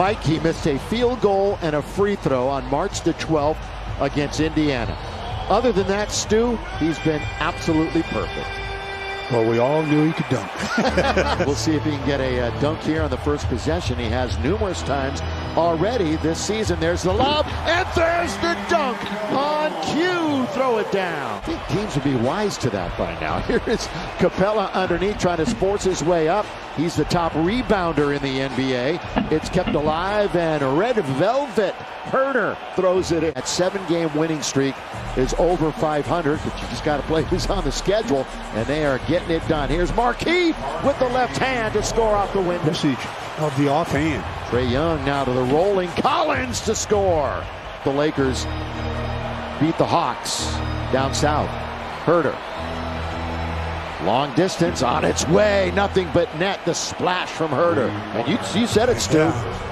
Mike, he missed a field goal and a free throw on March the 12th against Indiana. Other than that, Stu, he's been absolutely perfect. Well, we all knew he could dunk. We'll see if he can get a dunk here on the first possession. He has numerous times already this season. There's the lob, and there's the dunk on cue. Throw it down. I think teams would be wise to that by now. Here is Capella underneath trying to force his way up. He's the top rebounder in the NBA. It's kept alive, and Red Velvet Herder throws it in. That 7-game winning streak is over 500, but you just got to play who's on the schedule, and they are getting it done. Here's Marquis with the left hand to score off the window. Usage of the offhand. Trae Young now to the rolling Collins to score. The Lakers beat the Hawks down south. Herder. Long distance on its way. Nothing but net. The splash from Herder. And you said it, Stu. Yeah.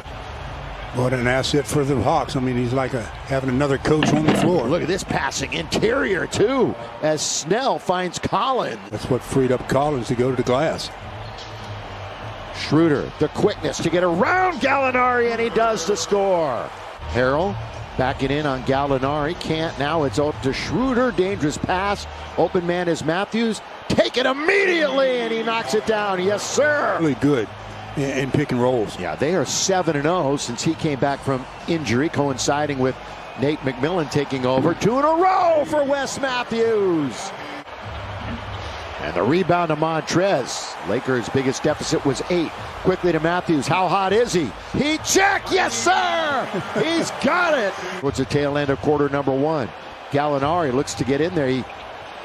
What an asset for the Hawks. I mean, he's like having another coach on the floor. Look at this passing interior, too, as Snell finds Collins. That's what freed up Collins to go to the glass. Schroeder, the quickness to get around Gallinari, and he does to score. Harrell backing in on Gallinari. Can't now. It's out to Schroeder. Dangerous pass. Open man is Matthews. Take it immediately, and he knocks it down. Yes, sir. Really good in pick and rolls. Yeah, they are 7-0 since he came back from injury, coinciding with Nate McMillan taking over. 2 in a row for Wes Matthews. And the rebound to Montrez. Lakers' biggest deficit was 8. Quickly to Matthews. How hot is he? He checked. Yes, sir. He's got it. What's the tail end of quarter number 1? Gallinari looks to get in there. He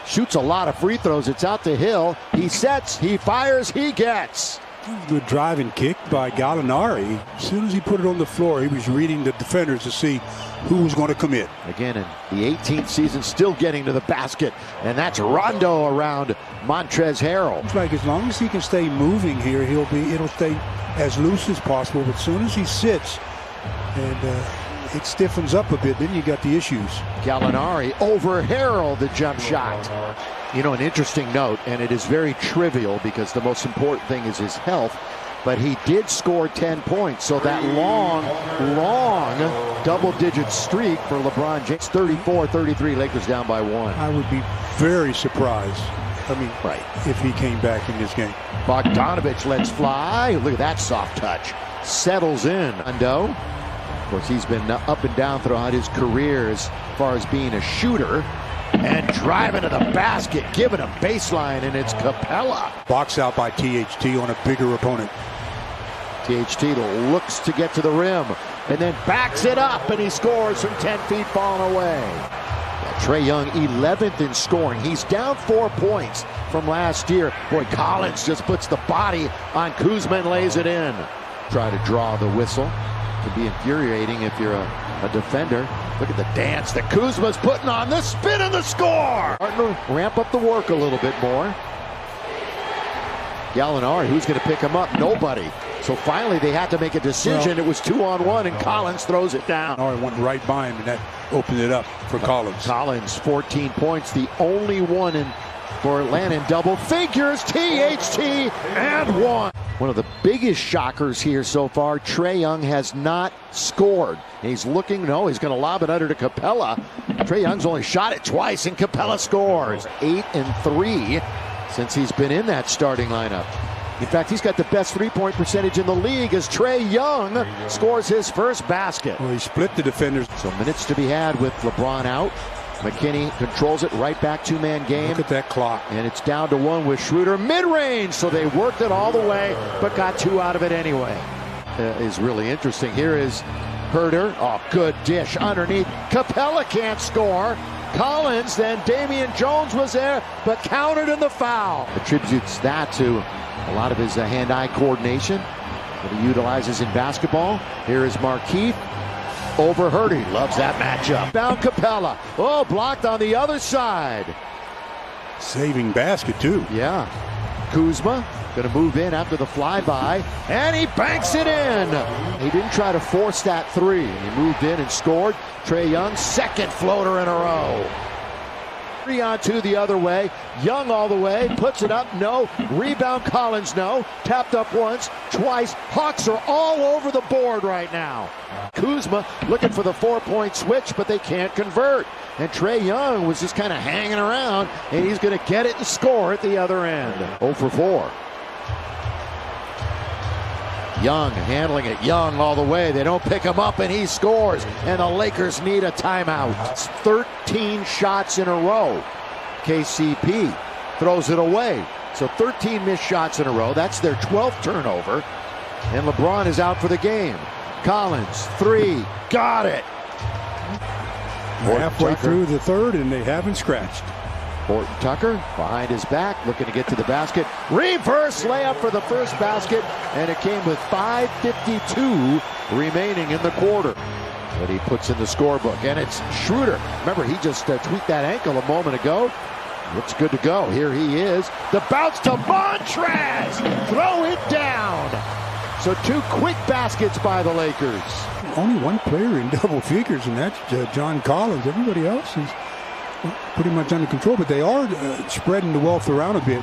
shoots a lot of free throws. It's out to Hill. He sets. He fires. He gets. Good driving kick by Gallinari. As soon as he put it on the floor, he was reading the defenders to see who was going to commit. Again, in the 18th season, still getting to the basket. And that's Rondo around Montrezl Harrell. It's like as long as he can stay moving here, it'll stay as loose as possible. But as soon as he sits and it stiffens up a bit, then you got the issues. Gallinari over Harrell, the jump shot. You know, an interesting note, and it is very trivial because the most important thing is his health, but he did score 10 points. So that long double-digit streak for LeBron James, 34-33, Lakers down by 1. I would be very surprised. I mean, right, if he came back in this game. Bogdanovich lets fly. Look at that soft touch. Settles in. Rondo. Of course, he's been up and down throughout his career as far as being a shooter. And driving to the basket, giving a baseline, and it's Capella. Box out by THT on a bigger opponent. THT looks to get to the rim, and then backs it up, and he scores from 10 feet falling away. Trae Young, 11th in scoring. He's down 4 points from last year. Boy, Collins just puts the body on Kuzma and lays it in. Try to draw the whistle. Could be infuriating if you're a defender. Look at the dance that Kuzma's putting on. The spin and the score. Starting to ramp up the work a little bit more. Gallinari, who's going to pick him up? Nobody. So finally they had to make a decision. It was 2-on-1, and Collins throws it down. I went right by him, and that opened it up for Collins. Collins, 14 points, the only one for Atlanta in double figures. THT and 1. One of the biggest shockers here so far, Trae Young has not scored. He's looking, he's going to lob it under to Capella. Trae Young's only shot it twice, and Capella scores. 8-3 since he's been in that starting lineup. In fact, he's got the best three-point percentage in the league as Trae Young scores his first basket. Well, he split the defenders. So minutes to be had with LeBron out. McKinney controls it, right back, 2-man game. Look at that clock. And it's down to 1 with Schroeder mid-range. So they worked it all the way, but got 2 out of it anyway. Is really interesting. Here is Herder. Oh, good dish underneath. Capella can't score. Collins, then Damian Jones was there, but countered in the foul. Attributes that to a lot of his hand-eye coordination that he utilizes in basketball. Here is Marquis. Over Herder. He loves that matchup. Down Capella. Oh, blocked on the other side. Saving basket, too. Yeah. Kuzma going to move in after the flyby, and he banks it in. He didn't try to force that 3. He moved in and scored. Trae Young, second floater in a row. 3-on-2 the other way. Young all the way. Puts it up. No. Rebound Collins. No. Tapped up once. Twice. Hawks are all over the board right now. Kuzma looking for the 4-point switch, but they can't convert. And Trae Young was just kind of hanging around, and he's going to get it and score at the other end. 0 for 4. Young handling it. Young all the way. They don't pick him up, and he scores. And the Lakers need a timeout. It's 13 shots in a row. KCP throws it away. So 13 missed shots in a row. That's their 12th turnover. And LeBron is out for the game. Collins, 3. Got it. We're halfway through the third, and they haven't scratched. Horton Tucker behind his back, looking to get to the basket. Reverse layup for the first basket, and it came with 5:52 remaining in the quarter. But he puts in the scorebook, and it's Schroeder. Remember, he just tweaked that ankle a moment ago. Looks good to go. Here he is. The bounce to Montrez. Throw it down. So 2 quick baskets by the Lakers. Only one player in double figures, and that's John Collins. Everybody else is pretty much under control, but they are spreading the wealth around a bit.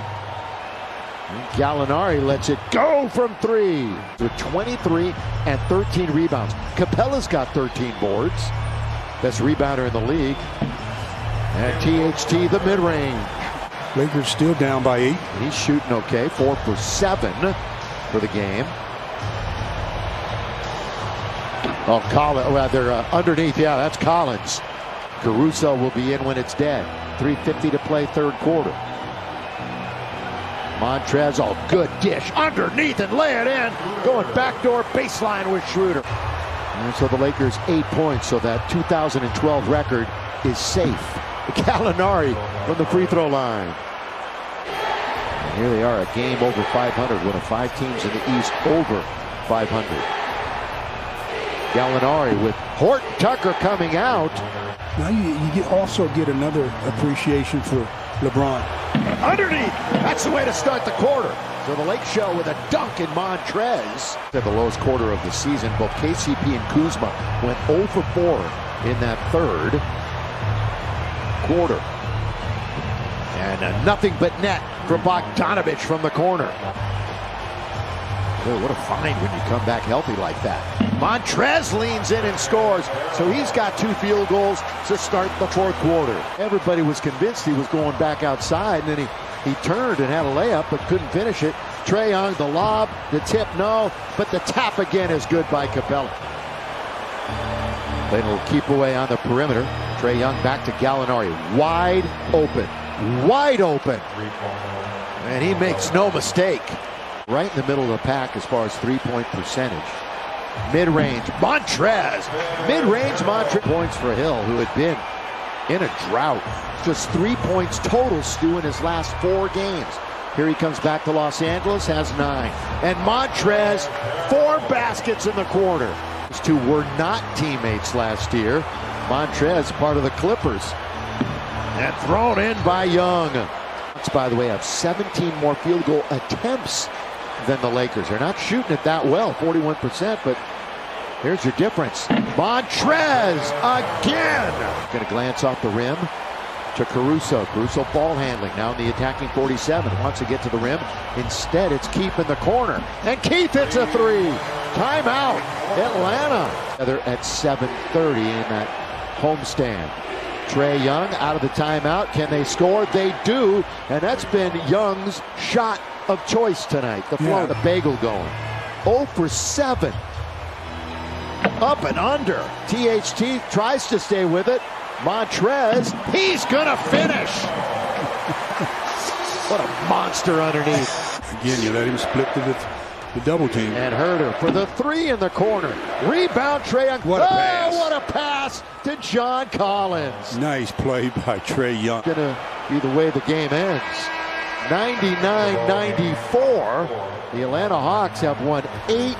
Gallinari lets it go from 3 with 23 and 13 rebounds. Capella's got 13 boards. Best rebounder in the league. And THT the mid-range. Lakers still down by 8. He's shooting okay. 4 for 7 for the game. Oh, Collins. Well, they're underneath. Yeah, that's Collins. Caruso will be in when it's dead. 3:50 to play third quarter. Montrez, oh, good dish. Underneath and lay it in. Going backdoor baseline with Schroeder. And so the Lakers 8 points, so that 2012 record is safe. Gallinari from the free throw line. And here they are, a game over 500. One of 5 teams in the East over 500. Gallinari with Horton Tucker coming out. Now you also get another appreciation for LeBron. Underneath, that's the way to start the quarter. So the Lake Show with a dunk in Montrez. At the lowest quarter of the season, both KCP and Kuzma went 0 for 4 in that third quarter. And nothing but net for Bogdanovich from the corner. Boy, what a find when you come back healthy like that. Montrez leans in and scores, so he's got 2 field goals to start the fourth quarter. Everybody was convinced he was going back outside, and then he turned and had a layup but couldn't finish it. Trae Young, the lob, the tip, no, but the tap again is good by Capella. Playing a little keep away on the perimeter. Trae Young back to Gallinari, wide open, and he makes no mistake. Right in the middle of the pack as far as 3-point percentage. Mid-range, Montrez. Mid-range, Montrez. Points for Hill, who had been in a drought. Just 3 points total, Stu, in his last 4 games. Here he comes back to Los Angeles, has 9. And Montrez, 4 baskets in the quarter. These 2 were not teammates last year. Montrez, part of the Clippers. And thrown in by Young. By the way, have 17 more field goal attempts than the Lakers. They're not shooting it that well, 41%, but here's your difference. Montrez again. Going to glance off the rim to Caruso. Caruso ball handling, now in the attacking 47. Wants to get to the rim. Instead, it's Keith in the corner. And Keith hits a 3. Timeout, Atlanta. Together at 7:30 in that homestand. Trae Young out of the timeout. Can they score? They do. And that's been Young's shot of choice tonight. The flow, the bagel going. 0 for 7. Up and under. THT tries to stay with it. Montrez, he's going to finish. What a monster underneath. Again, you let him split the double team. And Herter for the 3 in the corner. Rebound, Trae Young. What a pass. What a pass to John Collins. Nice play by Trae Young. Gonna be the way the game ends. 99-94. The Atlanta Hawks have won 8